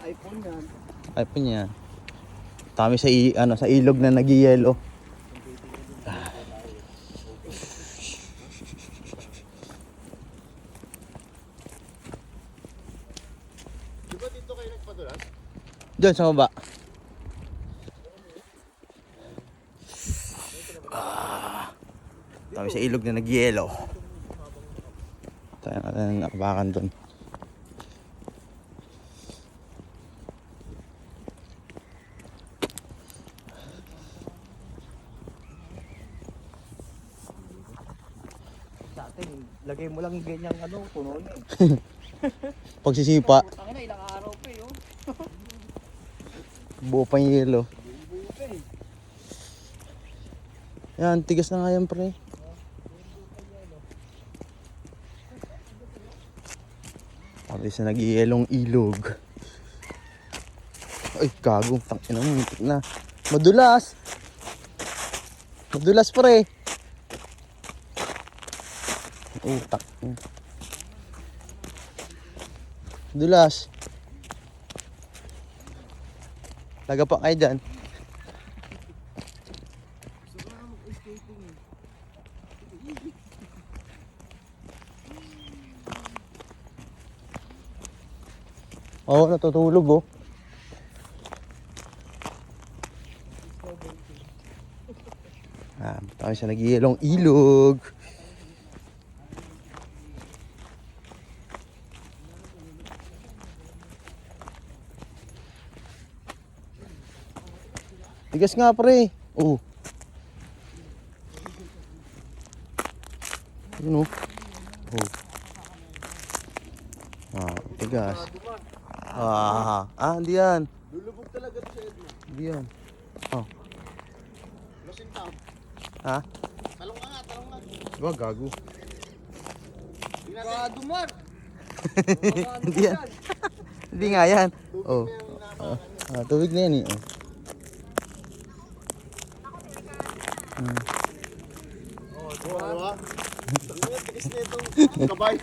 iPhone yan. iPhone yan. Kami sa sa ilog na nag-yellow. Di ba dito kayo nagpadulas? Diyan sa baba. Kami sa ilog na nag-yellow. Tayo natin nakabakan doon. Sa atin, lagay mo lang ganyang puno na Pagsisipa, Tangin na, ilang araw pa eh. buo pa yung yellow. Buo pa eh. Yan, tigas na nga yan, pre. Alis na nag-ielong ilog. Ay, gago. Tangina mo, muntik na. Madulas. Madulas, pre. Utak. Madulas. Laga pa kayo dyan. Oo, natutulog oh. Tayo siya nag-ielong ilog. Tigas nga pre. Oh. Yun oh. Oh. Tigas. Hindi yan. Lulubog talaga ito sa Edna. Hindi yan. Oh. Masinta. Ha? Talong nga, talong nga. Diba gago? Gado Mar! Hindi yan. Hindi nga yan. Oh. Tubig na yan eh. Oh. Diba? Tigas na itong kabay.